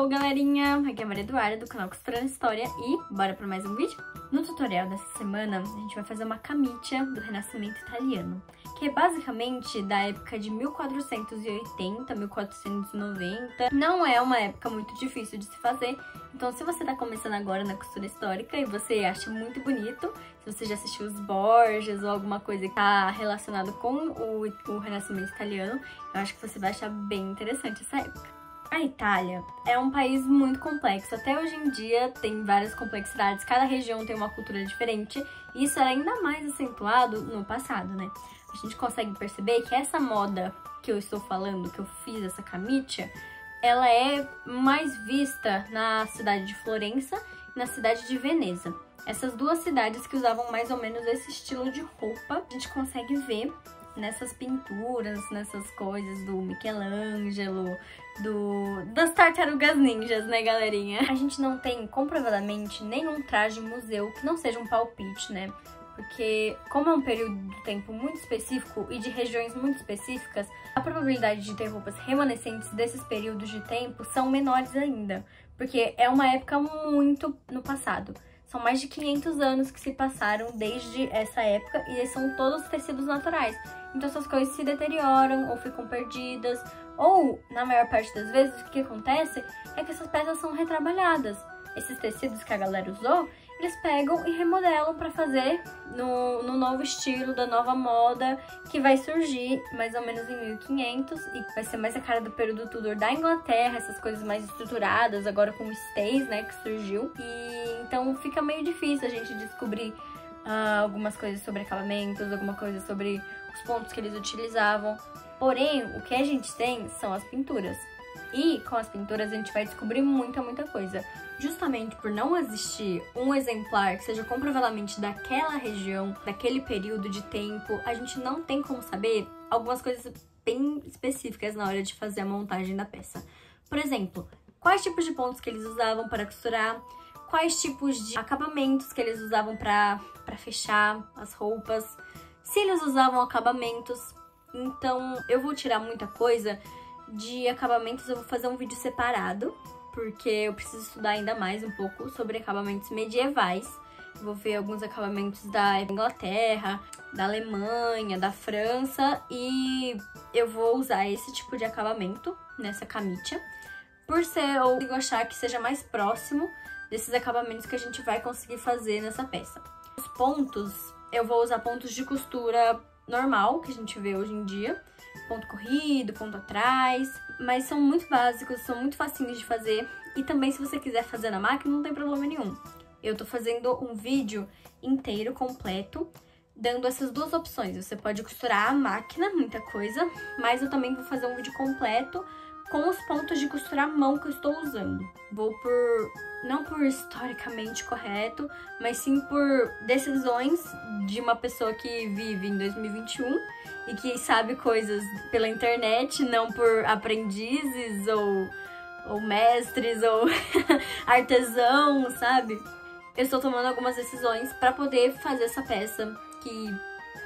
Hello, galerinha! Aqui é a Maria Eduarda, do canal Costurando História, e bora para mais um vídeo? No tutorial dessa semana, a gente vai fazer uma camicia do Renascimento italiano, que é basicamente da época de 1480, 1490. Não é uma época muito difícil de se fazer, então se você tá começando agora na costura histórica e você acha muito bonito, se você já assistiu os Borgias ou alguma coisa que tá relacionado com o Renascimento italiano, eu acho que você vai achar bem interessante essa época. A Itália é um país muito complexo, até hoje em dia tem várias complexidades, cada região tem uma cultura diferente, e isso era ainda mais acentuado no passado, né? A gente consegue perceber que essa moda que eu estou falando, que eu fiz essa camicia, ela é mais vista na cidade de Florença e na cidade de Veneza. Essas duas cidades que usavam mais ou menos esse estilo de roupa, a gente consegue ver nessas pinturas, nessas coisas do Michelangelo, das tartarugas ninjas, né, galerinha? A gente não tem, comprovadamente, nenhum traje museu que não seja um palpite, né? Porque, como é um período de tempo muito específico e de regiões muito específicas, a probabilidade de ter roupas remanescentes desses períodos de tempo são menores ainda, porque é uma época muito no passado. São mais de 500 anos que se passaram desde essa época e são todos tecidos naturais. Então essas coisas se deterioram ou ficam perdidas. Ou, na maior parte das vezes, o que acontece é que essas peças são retrabalhadas. Esses tecidos que a galera usou, eles pegam e remodelam para fazer no novo estilo, da nova moda, que vai surgir mais ou menos em 1500 e vai ser mais a cara do período Tudor da Inglaterra, essas coisas mais estruturadas, agora com o Stays, né, que surgiu. E então fica meio difícil a gente descobrir algumas coisas sobre acabamentos, alguma coisa sobre os pontos que eles utilizavam. Porém, o que a gente tem são as pinturas. E com as pinturas a gente vai descobrir muita coisa. Justamente por não existir um exemplar que seja comprovadamente daquela região, daquele período de tempo, a gente não tem como saber algumas coisas bem específicas na hora de fazer a montagem da peça. Por exemplo, quais tipos de pontos que eles usavam para costurar, quais tipos de acabamentos que eles usavam para fechar as roupas, se eles usavam acabamentos. Então eu vou tirar muita coisa de acabamentos, eu vou fazer um vídeo separado, porque eu preciso estudar ainda mais um pouco sobre acabamentos medievais. Eu vou ver alguns acabamentos da Inglaterra, da Alemanha, da França, e eu vou usar esse tipo de acabamento nessa camicia, por ser, eu consigo achar que seja mais próximo desses acabamentos que a gente vai conseguir fazer nessa peça. Os pontos, eu vou usar pontos de costura normal, que a gente vê hoje em dia, ponto corrido, ponto atrás, mas são muito básicos, são muito facinhos de fazer, e também se você quiser fazer na máquina não tem problema nenhum. Eu tô fazendo um vídeo inteiro, completo, dando essas duas opções. Você pode costurar à máquina, muita coisa, mas eu também vou fazer um vídeo completo com os pontos de costura à mão que eu estou usando. Vou não por historicamente correto, mas sim por decisões de uma pessoa que vive em 2021 e que sabe coisas pela internet, não por aprendizes ou mestres ou artesãos, sabe? Eu estou tomando algumas decisões para poder fazer essa peça que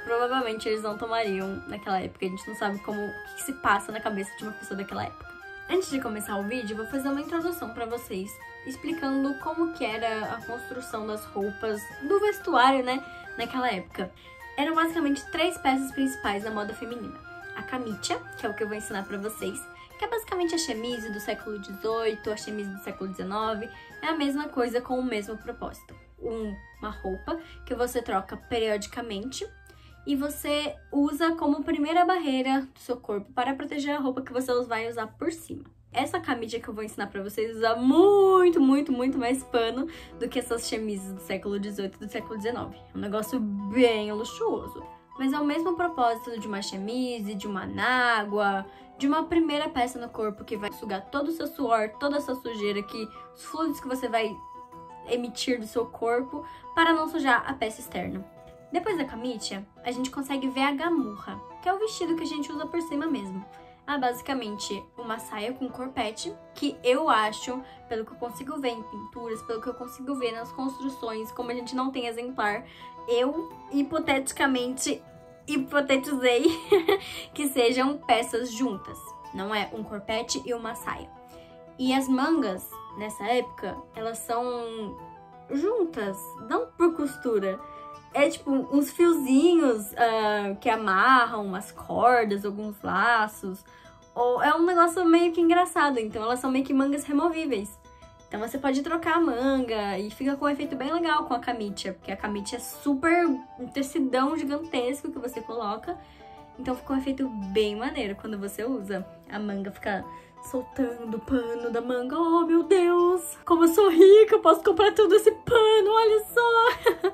provavelmente eles não tomariam naquela época. A gente não sabe o que se passa na cabeça de uma pessoa daquela época. Antes de começar o vídeo, eu vou fazer uma introdução para vocês, explicando como que era a construção das roupas, do vestuário, né, naquela época. Eram basicamente 3 peças principais na moda feminina. A camicia, que é o que eu vou ensinar para vocês, que é basicamente a chemise do século XVIII, a chemise do século XIX, é a mesma coisa com o mesmo propósito. Uma roupa que você troca periodicamente, e você usa como primeira barreira do seu corpo para proteger a roupa que você vai usar por cima. Essa camicia que eu vou ensinar pra vocês usa muito mais pano do que essas chemises do século XVIII e do século XIX. É um negócio bem luxuoso. Mas é o mesmo propósito de uma chemise, de uma anágua, de uma primeira peça no corpo que vai sugar todo o seu suor, toda a sua sujeira, os fluidos que você vai emitir do seu corpo para não sujar a peça externa. Depois da camicia, a gente consegue ver a gamurra, que é o vestido que a gente usa por cima mesmo. Basicamente uma saia com corpete, que eu acho, pelo que eu consigo ver em pinturas, pelo que eu consigo ver nas construções, como a gente não tem exemplar, eu hipotetizei que sejam peças juntas, não é um corpete e uma saia. E as mangas, nessa época, elas são juntas, não por costura. É tipo uns fiozinhos que amarram umas cordas, alguns laços. Ou é um negócio meio que engraçado, então elas são meio que mangas removíveis. Então você pode trocar a manga e fica com um efeito bem legal com a camitia, porque a camitia é super um tecidão gigantesco que você coloca. Então fica um efeito bem maneiro quando você usa. A manga fica soltando o pano da manga. Oh, meu Deus! Como eu sou rica, eu posso comprar todo esse pano, olha só!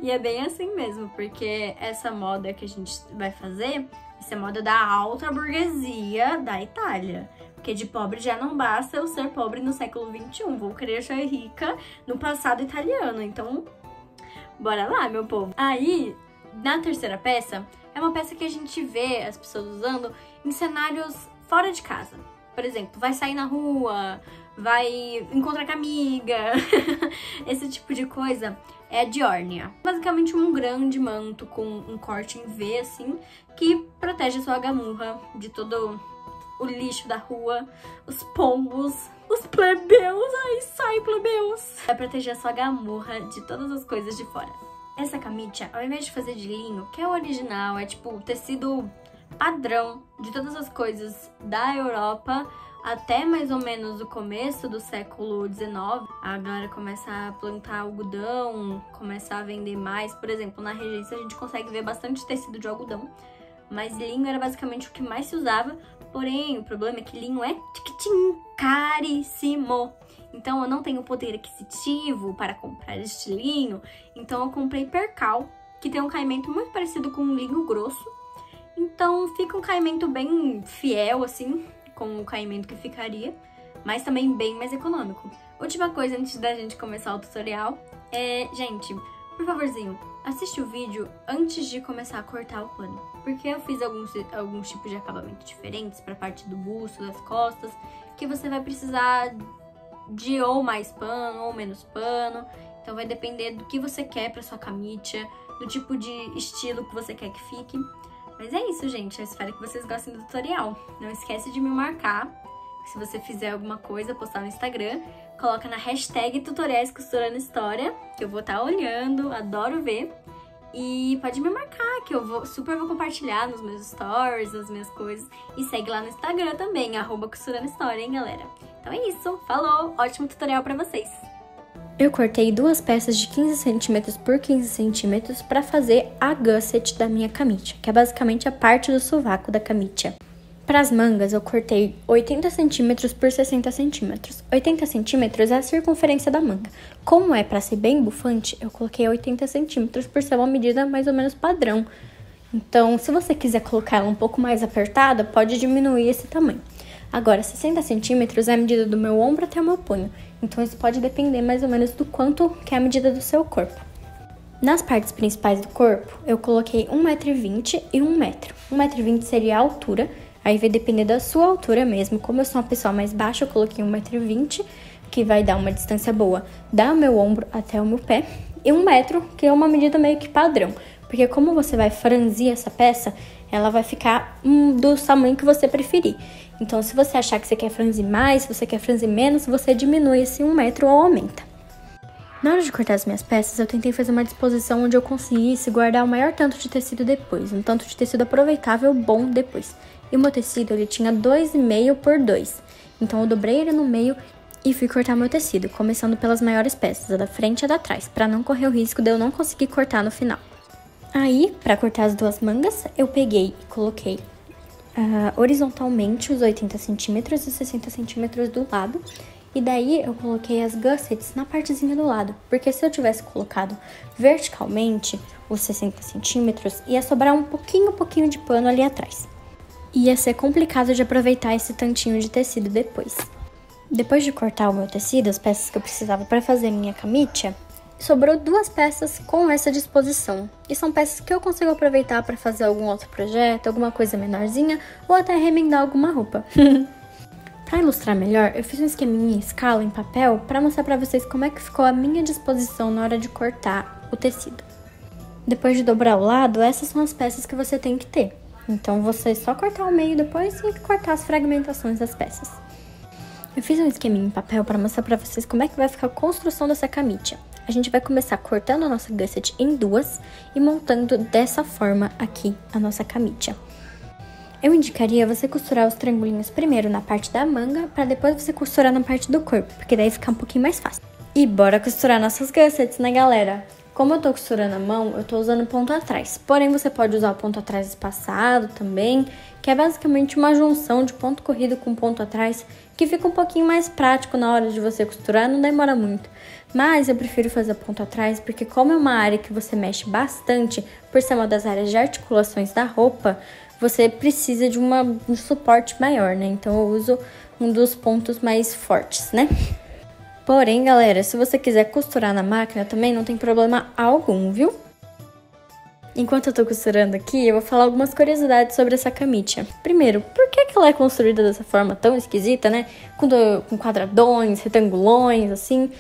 E é bem assim mesmo, porque essa moda que a gente vai fazer, essa é a moda da alta burguesia da Itália. Porque de pobre já não basta eu ser pobre no século XXI. Vou querer ser rica no passado italiano. Então, bora lá, meu povo. Aí, na terceira peça, é uma peça que a gente vê as pessoas usando em cenários fora de casa. Por exemplo, vai sair na rua, vai encontrar com a amiga. Esse tipo de coisa é a diórnia. Basicamente um grande manto com um corte em V, assim, que protege a sua gamurra de todo o lixo da rua, os pombos, os plebeus. Ai, sai, plebeus! Vai proteger a sua gamurra de todas as coisas de fora. Essa camicia, ao invés de fazer de linho, que é o original, é tipo o tecido padrão de todas as coisas da Europa, até mais ou menos o começo do século XIX, a galera começa a plantar algodão, começa a vender mais. Por exemplo, na Regência a gente consegue ver bastante tecido de algodão, mas linho era basicamente o que mais se usava. Porém, o problema é que linho é caríssimo. Então, eu não tenho poder aquisitivo para comprar este linho. Então, eu comprei percal, que tem um caimento muito parecido com um linho grosso. Então, fica um caimento bem fiel, assim, com o caimento que ficaria, mas também bem mais econômico. Última coisa antes da gente começar o tutorial é, gente, por favorzinho, assiste o vídeo antes de começar a cortar o pano, porque eu fiz alguns tipos de acabamento diferentes para a parte do busto, das costas, que você vai precisar de ou mais pano ou menos pano, então vai depender do que você quer para sua camicia, do tipo de estilo que você quer que fique. Mas é isso, gente. Eu espero que vocês gostem do tutorial. Não esquece de me marcar. Se você fizer alguma coisa, postar no Instagram, coloca na hashtag tutoriais costurando história, que eu vou estar olhando, adoro ver. E pode me marcar, que eu super vou compartilhar nos meus stories, as minhas coisas. E segue lá no Instagram também, @costurando história, hein, galera? Então é isso. Falou! Ótimo tutorial pra vocês! Eu cortei duas peças de 15 cm por 15 cm para fazer a gusset da minha camicia, que é basicamente a parte do sovaco da camicia. Para as mangas, eu cortei 80 cm por 60 cm. 80 cm é a circunferência da manga. Como é para ser bem bufante, eu coloquei 80 cm por ser uma medida mais ou menos padrão. Então, se você quiser colocar ela um pouco mais apertada, pode diminuir esse tamanho. Agora, 60 centímetros é a medida do meu ombro até o meu punho. Então, isso pode depender mais ou menos do quanto que é a medida do seu corpo. Nas partes principais do corpo, eu coloquei 1,20 m e 1 m. 1,20 m seria a altura, aí vai depender da sua altura mesmo. Como eu sou uma pessoa mais baixa, eu coloquei 1,20 m, que vai dar uma distância boa do meu ombro até o meu pé. E 1 m, que é uma medida meio que padrão. Porque como você vai franzir essa peça, ela vai ficar do tamanho que você preferir. Então, se você achar que você quer franzir mais, se você quer franzir menos, você diminui esse 1 m ou aumenta. Na hora de cortar as minhas peças, eu tentei fazer uma disposição onde eu conseguisse guardar o maior tanto de tecido depois, um tanto de tecido aproveitável bom depois. E o meu tecido, ele tinha 2,5 por 2. Então, eu dobrei ele no meio e fui cortar meu tecido, começando pelas maiores peças, a da frente e a da trás, para não correr o risco de eu não conseguir cortar no final. Aí, para cortar as duas mangas, eu peguei e coloquei horizontalmente os 80 centímetros e 60 centímetros do lado. E daí eu coloquei as gussets na partezinha do lado, porque se eu tivesse colocado verticalmente os 60 centímetros, ia sobrar um pouquinho de pano ali atrás. Ia ser complicado de aproveitar esse tantinho de tecido depois. Depois de cortar o meu tecido, as peças que eu precisava para fazer minha camicia, sobrou duas peças com essa disposição. E são peças que eu consigo aproveitar para fazer algum outro projeto, alguma coisa menorzinha, ou até remendar alguma roupa. Para ilustrar melhor, eu fiz um esqueminha em escala em papel para mostrar para vocês como é que ficou a minha disposição na hora de cortar o tecido. Depois de dobrar o lado, essas são as peças que você tem que ter. Então, você só cortar o meio depois e cortar as fragmentações das peças. Eu fiz um esqueminha em papel para mostrar para vocês como é que vai ficar a construção dessa camitia. A gente vai começar cortando a nossa gusset em duas e montando dessa forma aqui a nossa camitia. Eu indicaria você costurar os triangulinhos primeiro na parte da manga, para depois você costurar na parte do corpo, porque daí fica um pouquinho mais fácil. E bora costurar nossas gussets, né, galera? Como eu tô costurando a mão, eu tô usando ponto atrás. Porém, você pode usar o ponto atrás espaçado também, que é basicamente uma junção de ponto corrido com ponto atrás, que fica um pouquinho mais prático na hora de você costurar, não demora muito. Mas eu prefiro fazer ponto atrás, porque como é uma área que você mexe bastante, por ser uma das áreas de articulações da roupa, você precisa de um suporte maior, né? Então eu uso um dos pontos mais fortes, né? Porém, galera, se você quiser costurar na máquina também não tem problema algum, viu? Enquanto eu tô costurando aqui, eu vou falar algumas curiosidades sobre essa camitia. Primeiro, por que ela é construída dessa forma tão esquisita, né? Com quadradões, retangulões, assim.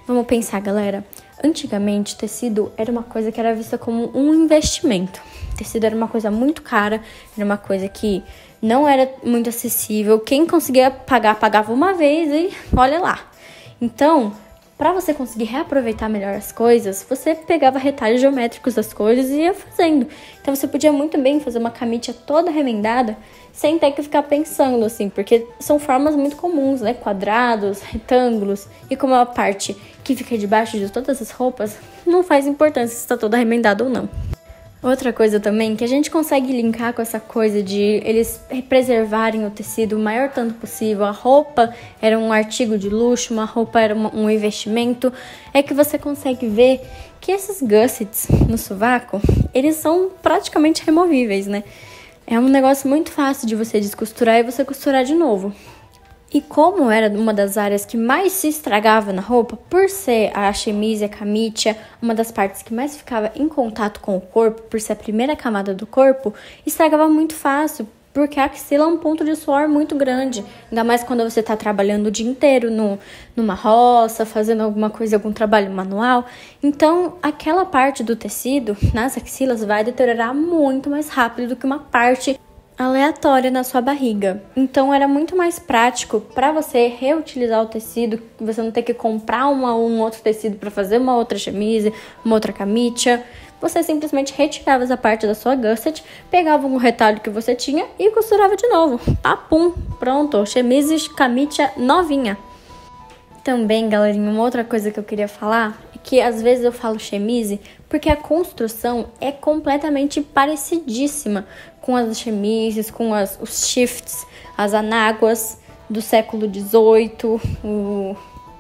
Vamos pensar, galera. Antigamente, tecido era uma coisa que era vista como um investimento. Tecido era uma coisa muito cara, era uma coisa que não era muito acessível. Quem conseguia pagar, pagava uma vez e olha lá. Então, para você conseguir reaproveitar melhor as coisas, você pegava retalhos geométricos das coisas e ia fazendo. Então, você podia muito bem fazer uma camitia toda remendada sem ter que ficar pensando, assim, porque são formas muito comuns, né? Quadrados, retângulos. E como é a parte que fica debaixo de todas as roupas, não faz importância se está toda remendada ou não. Outra coisa também que a gente consegue linkar com essa coisa de eles preservarem o tecido o maior tanto possível, a roupa era um artigo de luxo, uma roupa era um investimento, é que você consegue ver que esses gussets no sovaco, eles são praticamente removíveis, né? É um negócio muito fácil de você descosturar e você costurar de novo. E como era uma das áreas que mais se estragava na roupa, por ser a chemise, a camitia, uma das partes que mais ficava em contato com o corpo, por ser a primeira camada do corpo, estragava muito fácil, porque a axila é um ponto de suor muito grande. Ainda mais quando você está trabalhando o dia inteiro numa roça, fazendo alguma coisa, algum trabalho manual. Então, aquela parte do tecido nas axilas vai deteriorar muito mais rápido do que uma parte aleatória na sua barriga. Então era muito mais prático para você reutilizar o tecido, você não ter que comprar um outro tecido para fazer uma outra chemise, uma outra camitia. Você simplesmente retirava essa parte da sua gusset, pegava um retalho que você tinha e costurava de novo. Papum, pronto, chemise, camitia novinha. Também, galerinha, uma outra coisa que eu queria falar é que às vezes eu falo chemise porque a construção é completamente parecidíssima com as chemises, com os shifts, as anáguas do século XVIII,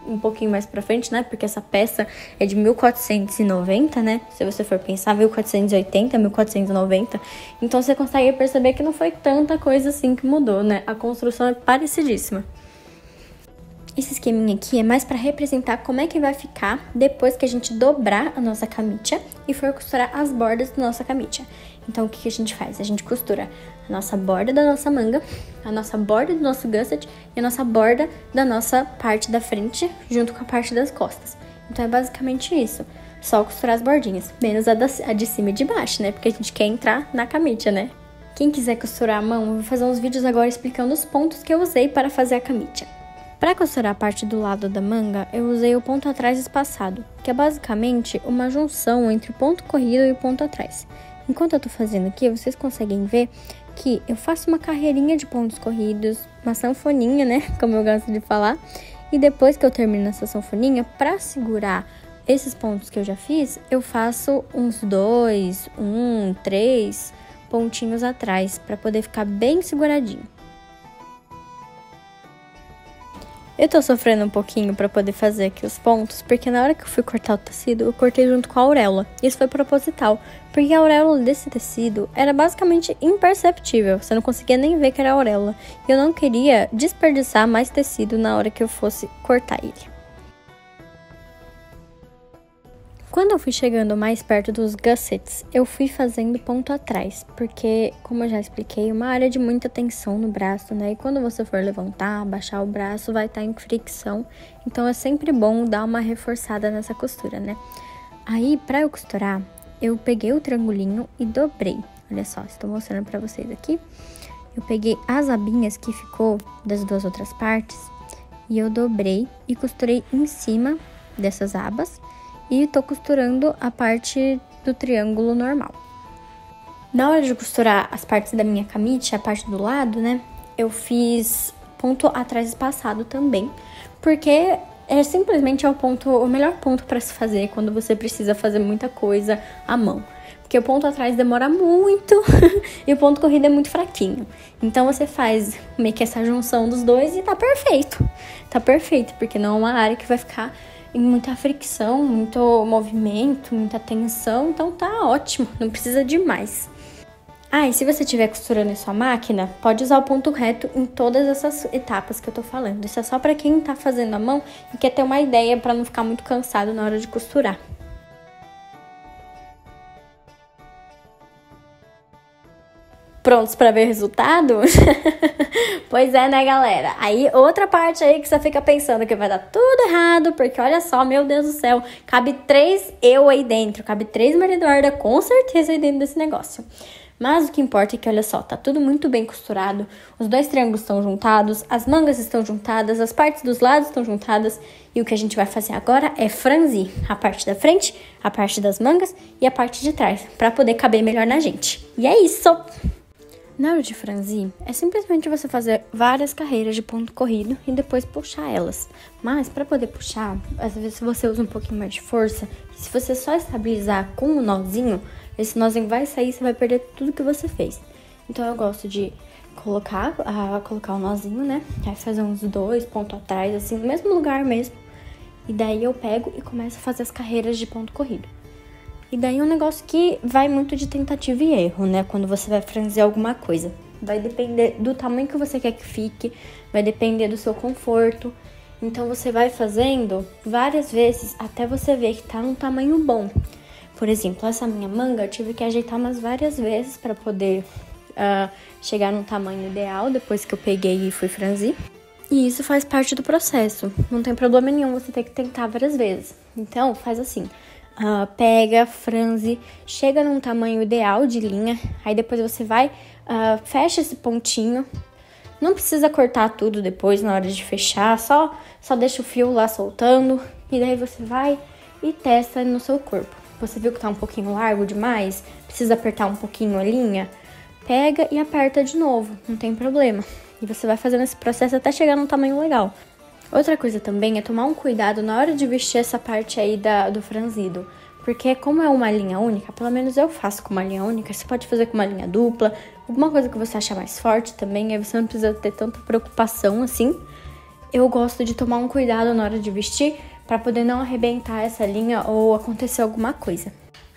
um pouquinho mais pra frente, né? Porque essa peça é de 1490, né? Se você for pensar, 1480, 1490. Então você consegue perceber que não foi tanta coisa assim que mudou, né? A construção é parecidíssima. Esse esqueminha aqui é mais para representar como é que vai ficar depois que a gente dobrar a nossa camitia e for costurar as bordas da nossa camitia. Então, o que a gente faz? A gente costura a nossa borda da nossa manga, a nossa borda do nosso gusset e a nossa borda da nossa parte da frente junto com a parte das costas. Então, é basicamente isso. Só costurar as bordinhas, menos a de cima e de baixo, né? Porque a gente quer entrar na camitia, né? Quem quiser costurar a mão, eu vou fazer uns vídeos agora explicando os pontos que eu usei para fazer a camitia. Para costurar a parte do lado da manga, eu usei o ponto atrás espaçado, que é basicamente uma junção entre o ponto corrido e o ponto atrás. Enquanto eu tô fazendo aqui, vocês conseguem ver que eu faço uma carreirinha de pontos corridos, uma sanfoninha, né, como eu gosto de falar, e depois que eu termino essa sanfoninha, para segurar esses pontos que eu já fiz, eu faço uns 2, 3 pontinhos atrás, para poder ficar bem seguradinho. Eu tô sofrendo um pouquinho pra poder fazer aqui os pontos, porque na hora que eu fui cortar o tecido, eu cortei junto com a auréola. Isso foi proposital, porque a auréola desse tecido era basicamente imperceptível, você não conseguia nem ver que era auréola. E eu não queria desperdiçar mais tecido na hora que eu fosse cortar ele. Quando eu fui chegando mais perto dos gussets, eu fui fazendo ponto atrás, porque, como eu já expliquei, é uma área de muita tensão no braço, né? E quando você for levantar, abaixar o braço, vai estar em fricção, então é sempre bom dar uma reforçada nessa costura, né? Aí, pra eu costurar, eu peguei o triangulinho e dobrei. Olha só, estou mostrando pra vocês aqui. Eu peguei as abinhas que ficou das duas outras partes e eu dobrei e costurei em cima dessas abas e tô costurando a parte do triângulo normal. Na hora de costurar as partes da minha camite, a parte do lado, né, eu fiz ponto atrás espaçado também, porque simplesmente é o melhor ponto para se fazer quando você precisa fazer muita coisa à mão. Porque o ponto atrás demora muito e o ponto corrido é muito fraquinho. Então você faz meio que essa junção dos dois e tá perfeito. Tá perfeito, porque não é uma área que vai ficar em muita fricção, muito movimento, muita tensão. Então tá ótimo, não precisa de mais. E se você estiver costurando em sua máquina, pode usar o ponto reto em todas essas etapas que eu tô falando. Isso é só pra quem tá fazendo à mão e quer ter uma ideia pra não ficar muito cansado na hora de costurar. Prontos pra ver o resultado? Pois é, né, galera? Aí, outra parte aí que você fica pensando que vai dar tudo errado, porque olha só, meu Deus do céu, cabe 3 eu aí dentro, cabe 3 Maria Eduarda com certeza aí dentro desse negócio. Mas o que importa é que, olha só, tá tudo muito bem costurado, os 2 triângulos estão juntados, as mangas estão juntadas, as partes dos lados estão juntadas, e o que a gente vai fazer agora é franzir a parte da frente, a parte das mangas e a parte de trás, pra poder caber melhor na gente. E é isso! Na hora de franzir, é simplesmente você fazer várias carreiras de ponto corrido e depois puxar elas. Mas, para poder puxar, às vezes você usa um pouquinho mais de força. Se você só estabilizar com o nozinho, esse nozinho vai sair e você vai perder tudo que você fez. Então, eu gosto de colocar o nozinho, né? Aí fazer uns 2 pontos atrás, assim, no mesmo lugar mesmo. E daí eu pego e começo a fazer as carreiras de ponto corrido. E daí é um negócio que vai muito de tentativa e erro, né? Quando você vai franzir alguma coisa. Vai depender do tamanho que você quer que fique, vai depender do seu conforto. Então, você vai fazendo várias vezes até você ver que tá num tamanho bom. Por exemplo, essa minha manga eu tive que ajeitar umas várias vezes para poder chegar num tamanho ideal depois que eu peguei e fui franzir. E isso faz parte do processo. Não tem problema nenhum você ter que tentar várias vezes. Então, faz assim. Pega, franze, chega num tamanho ideal de linha, aí depois você vai, fecha esse pontinho. Não precisa cortar tudo depois na hora de fechar, só deixa o fio lá soltando, e daí você vai e testa no seu corpo. Você viu que tá um pouquinho largo demais, precisa apertar um pouquinho a linha, pega e aperta de novo, não tem problema. E você vai fazendo esse processo até chegar num tamanho legal. Outra coisa também é tomar um cuidado na hora de vestir essa parte aí do franzido. Porque como é uma linha única, pelo menos eu faço com uma linha única, você pode fazer com uma linha dupla, alguma coisa que você achar mais forte também, aí você não precisa ter tanta preocupação assim. Eu gosto de tomar um cuidado na hora de vestir para poder não arrebentar essa linha ou acontecer alguma coisa.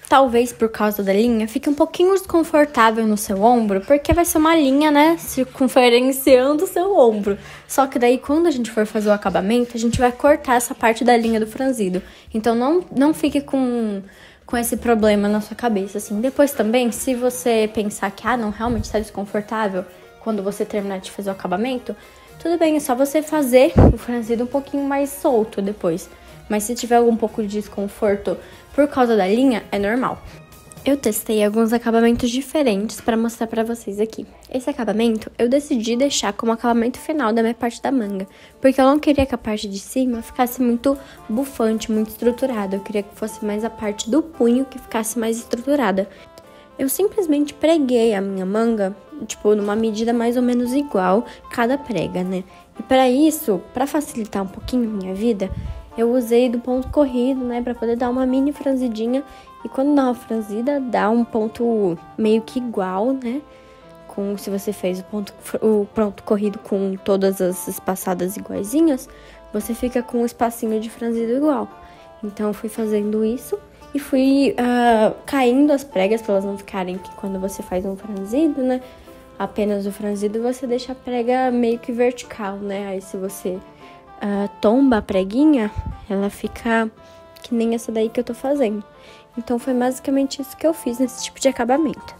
Talvez por causa da linha fique um pouquinho desconfortável no seu ombro, porque vai ser uma linha, né, circunferenciando o seu ombro. Só que daí quando a gente for fazer o acabamento, a gente vai cortar essa parte da linha do franzido. Então não fique com esse problema na sua cabeça, assim. Depois também, se você pensar que, não, realmente está desconfortável quando você terminar de fazer o acabamento, tudo bem, é só você fazer o franzido um pouquinho mais solto depois. Mas se tiver algum pouco de desconforto por causa da linha, é normal. Eu testei alguns acabamentos diferentes para mostrar para vocês aqui. Esse acabamento eu decidi deixar como acabamento final da minha parte da manga, porque eu não queria que a parte de cima ficasse muito bufante, muito estruturada. Eu queria que fosse mais a parte do punho que ficasse mais estruturada. Eu simplesmente preguei a minha manga, numa medida mais ou menos igual cada prega, né? E para isso, para facilitar um pouquinho a minha vida, eu usei do ponto corrido, né, para poder dar uma mini franzidinha. E quando dá uma franzida, dá um ponto meio que igual, né? Se você fez o ponto corrido com todas as espaçadas iguaizinhas, você fica com um espacinho de franzido igual. Então, eu fui fazendo isso e fui caindo as pregas para elas não ficarem que quando você faz um franzido, né? Apenas o franzido, você deixa a prega meio que vertical, né? Aí, se você tomba a preguinha, ela fica que nem essa daí que eu tô fazendo. Então, foi basicamente isso que eu fiz nesse tipo de acabamento.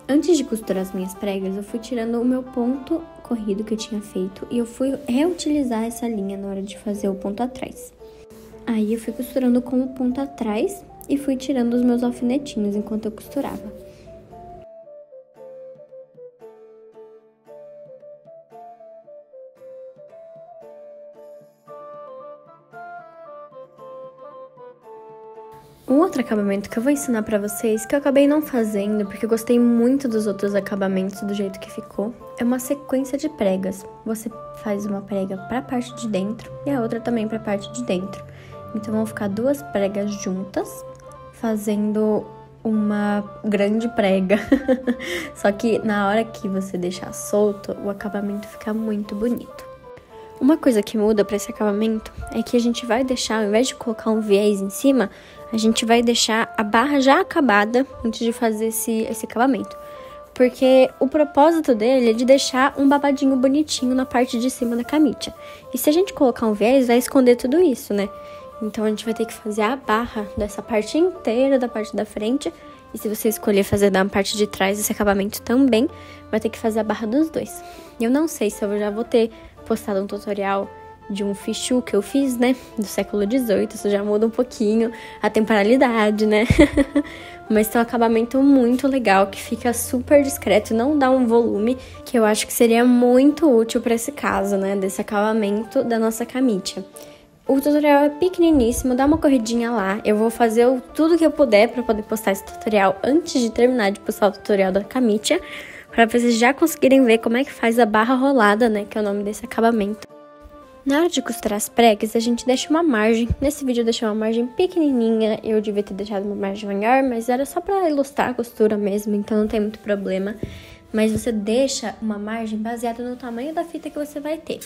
Antes de costurar as minhas pregas, eu fui tirando o meu ponto corrido que eu tinha feito e eu fui reutilizar essa linha na hora de fazer o ponto atrás. Aí eu fui costurando com o ponto atrás e fui tirando os meus alfinetinhos enquanto eu costurava. Um outro acabamento que eu vou ensinar pra vocês, que eu acabei não fazendo, porque eu gostei muito dos outros acabamentos do jeito que ficou, é uma sequência de pregas. Você faz uma prega pra parte de dentro e a outra também pra parte de dentro. Então vão ficar duas pregas juntas, fazendo uma grande prega. Só que na hora que você deixar solto, o acabamento fica muito bonito. Uma coisa que muda pra esse acabamento é que a gente vai deixar, ao invés de colocar um viés em cima, a gente vai deixar a barra já acabada antes de fazer esse acabamento. Porque o propósito dele é de deixar um babadinho bonitinho na parte de cima da camisa. E se a gente colocar um viés, vai esconder tudo isso, né? Então a gente vai ter que fazer a barra dessa parte inteira da parte da frente. E se você escolher fazer da parte de trás esse acabamento também, vai ter que fazer a barra dos dois. Eu não sei se eu já vou ter postado um tutorial de um fichu que eu fiz, né, do século XVIII, isso já muda um pouquinho a temporalidade, né, mas tem um acabamento muito legal, que fica super discreto, não dá um volume, que eu acho que seria muito útil para esse caso, né, desse acabamento da nossa camisa. O tutorial é pequeniníssimo, dá uma corridinha lá, eu vou fazer tudo que eu puder para poder postar esse tutorial antes de terminar de postar o tutorial da camisa, para vocês já conseguirem ver como é que faz a barra rolada, né, que é o nome desse acabamento. Na hora de costurar as pregas, a gente deixa uma margem. Nesse vídeo eu deixei uma margem pequenininha, eu devia ter deixado uma margem maior, mas era só para ilustrar a costura mesmo, então não tem muito problema. Mas você deixa uma margem baseada no tamanho da fita que você vai ter.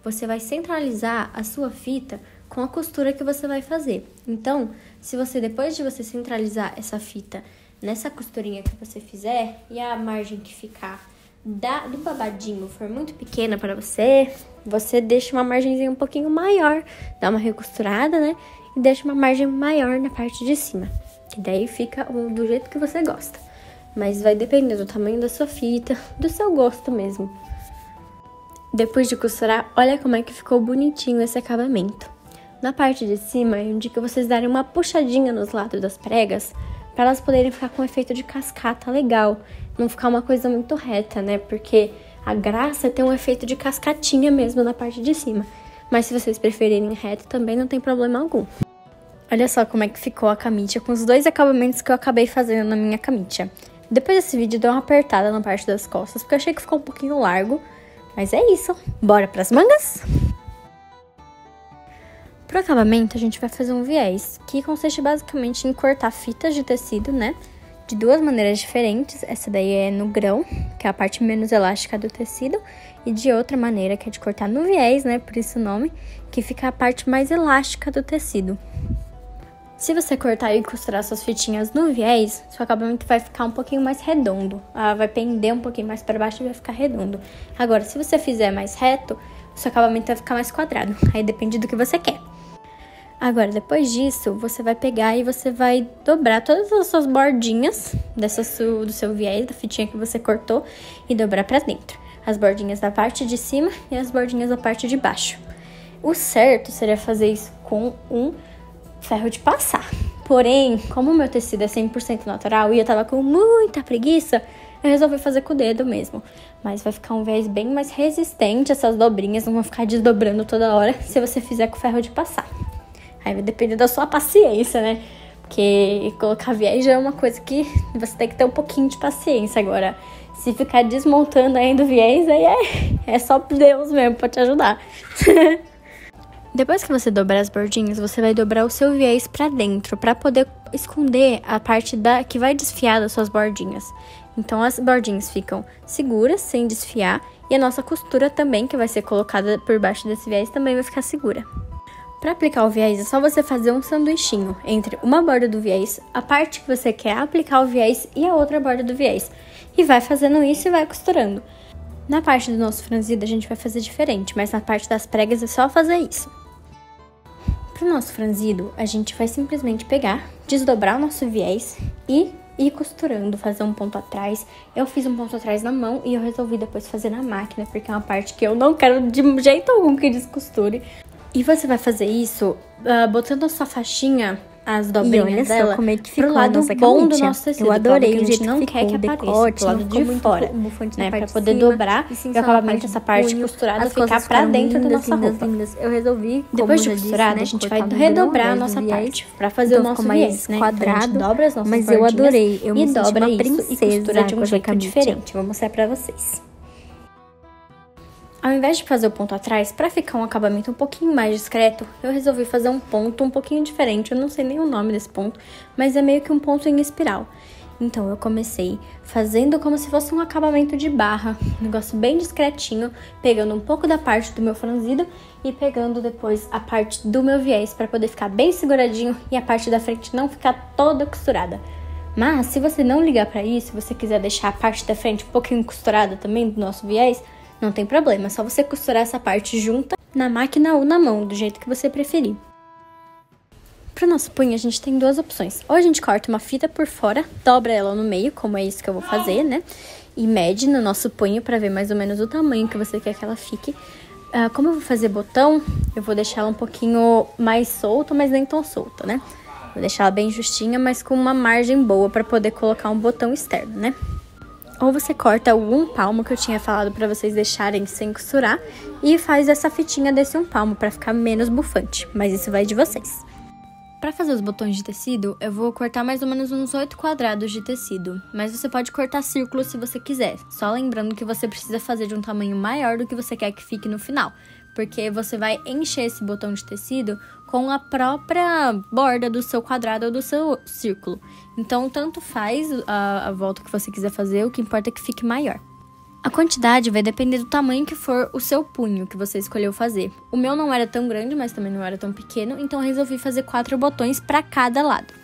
Você vai centralizar a sua fita com a costura que você vai fazer. Então, se você, depois de você centralizar essa fita nessa costurinha que você fizer, e a margem que ficar do babadinho for muito pequena para você, você deixa uma margenzinha um pouquinho maior, dá uma recosturada, né? E deixa uma margem maior na parte de cima, que daí fica do jeito que você gosta. Mas vai depender do tamanho da sua fita, do seu gosto mesmo. Depois de costurar, olha como é que ficou bonitinho esse acabamento. Na parte de cima, eu indico vocês darem uma puxadinha nos lados das pregas, para elas poderem ficar com um efeito de cascata legal, não ficar uma coisa muito reta, né? Porque a graça é ter um efeito de cascatinha mesmo na parte de cima. Mas se vocês preferirem reto, também não tem problema algum. Olha só como é que ficou a camisa com os dois acabamentos que eu acabei fazendo na minha camisa. Depois desse vídeo, deu uma apertada na parte das costas, porque eu achei que ficou um pouquinho largo. Mas é isso, bora pras mangas? Pro acabamento, a gente vai fazer um viés, que consiste basicamente em cortar fitas de tecido, né? De duas maneiras diferentes. Essa daí é no grão, que é a parte menos elástica do tecido, e de outra maneira, que é de cortar no viés, né? Por isso o nome, que fica a parte mais elástica do tecido. Se você cortar e costurar suas fitinhas no viés, seu acabamento vai ficar um pouquinho mais redondo. Vai pender um pouquinho mais para baixo e vai ficar redondo. Agora, se você fizer mais reto, o seu acabamento vai ficar mais quadrado. Aí depende do que você quer. Agora, depois disso, você vai pegar e você vai dobrar todas as suas bordinhas do seu viés, da fitinha que você cortou, e dobrar pra dentro. As bordinhas da parte de cima e as bordinhas da parte de baixo. O certo seria fazer isso com um ferro de passar. Porém, como o meu tecido é 100% natural e eu tava com muita preguiça, eu resolvi fazer com o dedo mesmo. Mas vai ficar um viés bem mais resistente, essas dobrinhas não vão ficar desdobrando toda hora se você fizer com ferro de passar. Aí vai depender da sua paciência, né? Porque colocar viés já é uma coisa que você tem que ter um pouquinho de paciência. Agora, se ficar desmontando ainda o viés, aí é só Deus mesmo pra te ajudar. Depois que você dobrar as bordinhas, você vai dobrar o seu viés pra dentro, pra poder esconder a parte que vai desfiar das suas bordinhas. Então, as bordinhas ficam seguras, sem desfiar, e a nossa costura também, que vai ser colocada por baixo desse viés, também vai ficar segura. Para aplicar o viés, é só você fazer um sanduichinho entre uma borda do viés, a parte que você quer aplicar o viés e a outra borda do viés. E vai fazendo isso e vai costurando. Na parte do nosso franzido, a gente vai fazer diferente, mas na parte das pregas é só fazer isso. Para o nosso franzido, a gente vai simplesmente pegar, desdobrar o nosso viés e ir costurando, fazer um ponto atrás. Eu fiz um ponto atrás na mão e eu resolvi depois fazer na máquina, porque é uma parte que eu não quero de jeito algum que descosture. E você vai fazer isso botando a sua faixinha as dobrinhas dela como é que ficou pro lado nossa bom camitia. do nosso tecido. Eu adorei o o jeito jeito não que quer que ficou, apareça, decote, pro lado não ficou de muito fora, bufante né? na Pra parte poder de cima, dobrar e sim e só na acabamento parte essa do parte punho. costurada As ficar costas pra ficaram dentro da lindas, nossa lindas, roupa. lindas. Eu resolvi, Depois de como eu já costurada, disse, a gente cortar vai no redobrar grão, a ao nossa invés do viés. parte pra fazer Então o nosso ficou mais viés, né? Então a gente quadrado, dobra as nossas mas eu bordinhas adorei. Eu e me senti dobra uma isso e princesa costura de com um essa jeito camicia. diferente. Vou mostrar pra vocês. Ao invés de fazer o ponto atrás, pra ficar um acabamento um pouquinho mais discreto, eu resolvi fazer um ponto um pouquinho diferente. Eu não sei nem o nome desse ponto, mas é meio que um ponto em espiral. Então eu comecei fazendo como se fosse um acabamento de barra, um negócio bem discretinho, pegando um pouco da parte do meu franzido e pegando depois a parte do meu viés para poder ficar bem seguradinho e a parte da frente não ficar toda costurada. Mas se você não ligar para isso, se você quiser deixar a parte da frente um pouquinho costurada também do nosso viés, não tem problema, é só você costurar essa parte junta na máquina ou na mão, do jeito que você preferir. Para o nosso punho, a gente tem duas opções. Ou a gente corta uma fita por fora, dobra ela no meio, como é isso que eu vou fazer, né? E mede no nosso punho para ver mais ou menos o tamanho que você quer que ela fique. Como eu vou fazer botão, eu vou deixar ela um pouquinho mais solta, mas nem tão solta, né? Vou deixar ela bem justinha, mas com uma margem boa para poder colocar um botão externo, né? Ou você corta o 1 palmo que eu tinha falado para vocês deixarem sem costurar e faz essa fitinha desse 1 palmo para ficar menos bufante, mas isso vai de vocês. Para fazer os botões de tecido, eu vou cortar mais ou menos uns 8 quadrados de tecido, mas você pode cortar círculos se você quiser, só lembrando que você precisa fazer de um tamanho maior do que você quer que fique no final, porque você vai encher esse botão de tecido com a própria borda do seu quadrado ou do seu círculo. Então, tanto faz a volta que você quiser fazer, o que importa é que fique maior. A quantidade vai depender do tamanho que for o seu punho que você escolheu fazer. O meu não era tão grande, mas também não era tão pequeno, então eu resolvi fazer 4 botões para cada lado.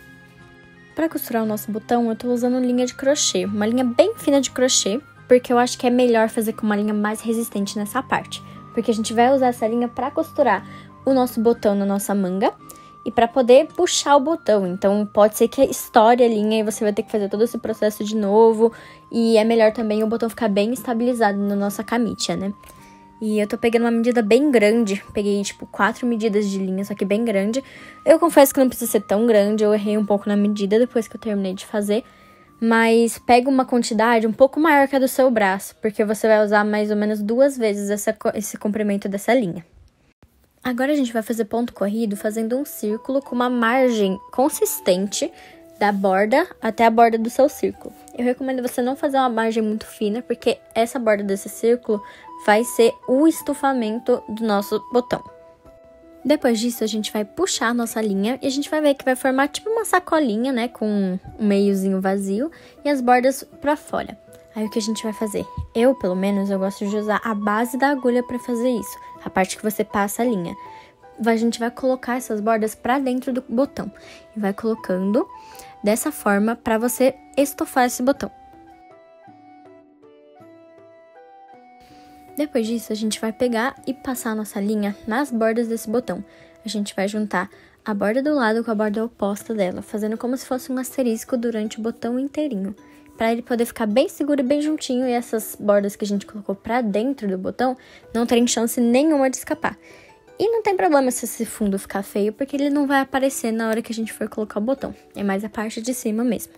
Para costurar o nosso botão, eu tô usando linha de crochê, uma linha bem fina de crochê, porque eu acho que é melhor fazer com uma linha mais resistente nessa parte, porque a gente vai usar essa linha para costurar o nosso botão na nossa manga e para poder puxar o botão. Então pode ser que estoure a linha e você vai ter que fazer todo esse processo de novo. E é melhor também o botão ficar bem estabilizado na nossa camitia, né? E eu tô pegando uma medida bem grande. Peguei, tipo, 4 medidas de linha, só que bem grande. Eu confesso que não precisa ser tão grande. Eu errei um pouco na medida depois que eu terminei de fazer. Mas pega uma quantidade um pouco maior que a do seu braço, porque você vai usar mais ou menos 2 vezes esse comprimento dessa linha. Agora a gente vai fazer ponto corrido fazendo um círculo com uma margem consistente da borda até a borda do seu círculo. Eu recomendo você não fazer uma margem muito fina, porque essa borda desse círculo vai ser o estofamento do nosso botão. Depois disso, a gente vai puxar a nossa linha e a gente vai ver que vai formar tipo uma sacolinha, né, com um meiozinho vazio e as bordas pra fora. Aí o que a gente vai fazer? Eu, pelo menos, eu gosto de usar a base da agulha pra fazer isso, a parte que você passa a linha. A gente vai colocar essas bordas pra dentro do botão e vai colocando dessa forma pra você estofar esse botão. Depois disso, a gente vai pegar e passar a nossa linha nas bordas desse botão. A gente vai juntar a borda do lado com a borda oposta dela, fazendo como se fosse um asterisco durante o botão inteirinho, para ele poder ficar bem seguro e bem juntinho e essas bordas que a gente colocou pra dentro do botão não terem chance nenhuma de escapar. E não tem problema se esse fundo ficar feio, porque ele não vai aparecer na hora que a gente for colocar o botão, é mais a parte de cima mesmo.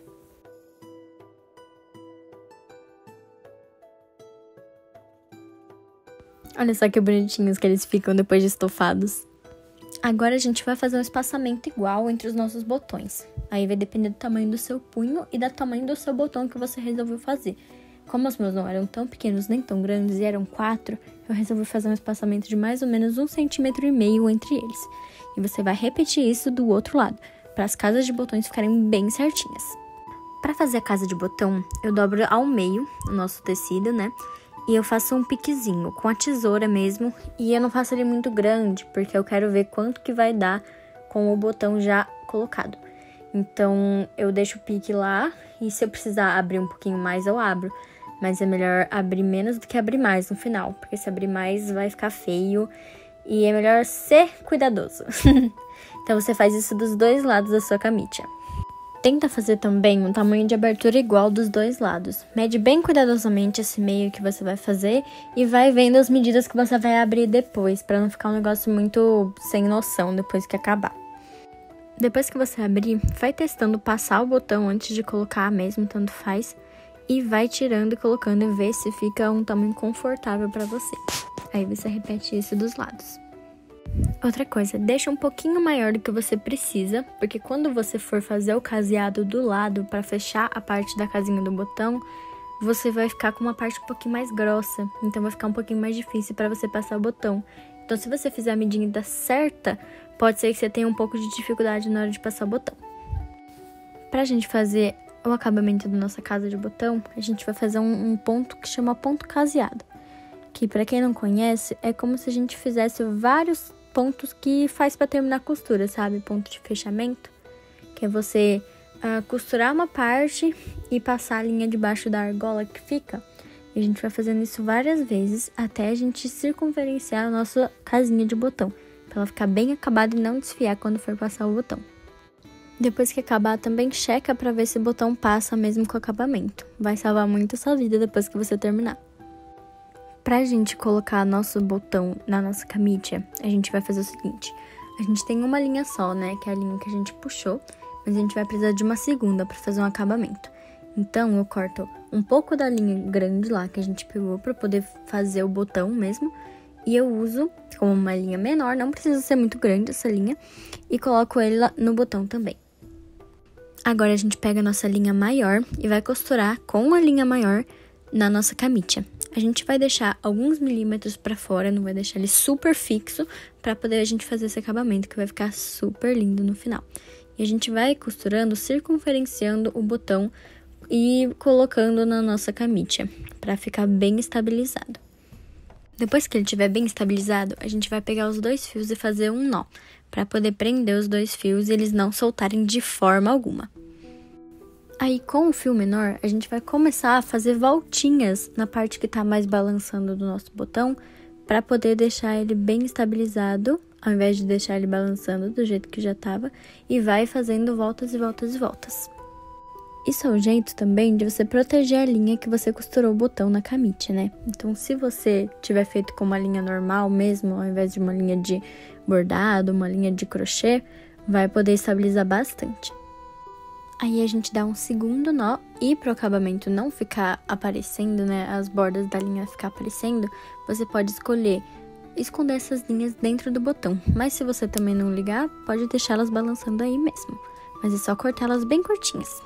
Olha só que bonitinhos que eles ficam depois de estofados. Agora a gente vai fazer um espaçamento igual entre os nossos botões. Aí vai depender do tamanho do seu punho e do tamanho do seu botão que você resolveu fazer. Como os meus não eram tão pequenos nem tão grandes e eram 4, eu resolvi fazer um espaçamento de mais ou menos 1,5 cm entre eles. E você vai repetir isso do outro lado, para as casas de botões ficarem bem certinhas. Para fazer a casa de botão, eu dobro ao meio o nosso tecido, né? E eu faço um piquezinho com a tesoura mesmo, e eu não faço ele muito grande, porque eu quero ver quanto que vai dar com o botão já colocado. Então, eu deixo o pique lá, e se eu precisar abrir um pouquinho mais, eu abro. Mas é melhor abrir menos do que abrir mais no final, porque se abrir mais vai ficar feio, e é melhor ser cuidadoso. Então, você faz isso dos dois lados da sua camitia. Tenta fazer também um tamanho de abertura igual dos dois lados. Mede bem cuidadosamente esse meio que você vai fazer e vai vendo as medidas que você vai abrir depois, para não ficar um negócio muito sem noção depois que acabar. Depois que você abrir, vai testando passar o botão antes de colocar mesmo, tanto faz. E vai tirando e colocando e ver se fica um tamanho confortável pra você. Aí você repete isso dos lados. Outra coisa, deixa um pouquinho maior do que você precisa, porque quando você for fazer o caseado do lado para fechar a parte da casinha do botão, você vai ficar com uma parte um pouquinho mais grossa, então vai ficar um pouquinho mais difícil para você passar o botão. Então, se você fizer a medida certa, pode ser que você tenha um pouco de dificuldade na hora de passar o botão. Pra gente fazer o acabamento da nossa casa de botão, a gente vai fazer um ponto que chama ponto caseado, que para quem não conhece, é como se a gente fizesse vários pontos que faz para terminar a costura, sabe? Ponto de fechamento, que é você costurar uma parte e passar a linha debaixo da argola que fica. E a gente vai fazendo isso várias vezes até a gente circunferenciar a nossa casinha de botão, para ela ficar bem acabada e não desfiar quando for passar o botão. Depois que acabar, também checa para ver se o botão passa mesmo com o acabamento. Vai salvar muito a sua vida depois que você terminar. Pra gente colocar nosso botão na nossa camitia, a gente vai fazer o seguinte. A gente tem uma linha só, né, que é a linha que a gente puxou, mas a gente vai precisar de uma segunda para fazer um acabamento. Então, eu corto um pouco da linha grande lá que a gente pegou para poder fazer o botão mesmo. E eu uso como uma linha menor, não precisa ser muito grande essa linha, e coloco ele lá no botão também. Agora a gente pega a nossa linha maior e vai costurar com a linha maior na nossa camitia. A gente vai deixar alguns milímetros para fora, não vai deixar ele super fixo, para poder a gente fazer esse acabamento, que vai ficar super lindo no final. E a gente vai costurando, circunferenciando o botão e colocando na nossa camitia, para ficar bem estabilizado. Depois que ele estiver bem estabilizado, a gente vai pegar os 2 fios e fazer um nó, para poder prender os 2 fios e eles não soltarem de forma alguma. Aí, com o fio menor, a gente vai começar a fazer voltinhas na parte que está mais balançando do nosso botão, para poder deixar ele bem estabilizado, ao invés de deixar ele balançando do jeito que já estava, e vai fazendo voltas e voltas e voltas. Isso é um jeito também de você proteger a linha que você costurou o botão na camitia, né? Então, se você tiver feito com uma linha normal mesmo, ao invés de uma linha de bordado, uma linha de crochê, vai poder estabilizar bastante. Aí a gente dá um segundo nó e para o acabamento não ficar aparecendo, né, as bordas da linha ficar aparecendo, você pode esconder essas linhas dentro do botão. Mas se você também não ligar, pode deixar elas balançando aí mesmo. Mas é só cortar elas bem curtinhas.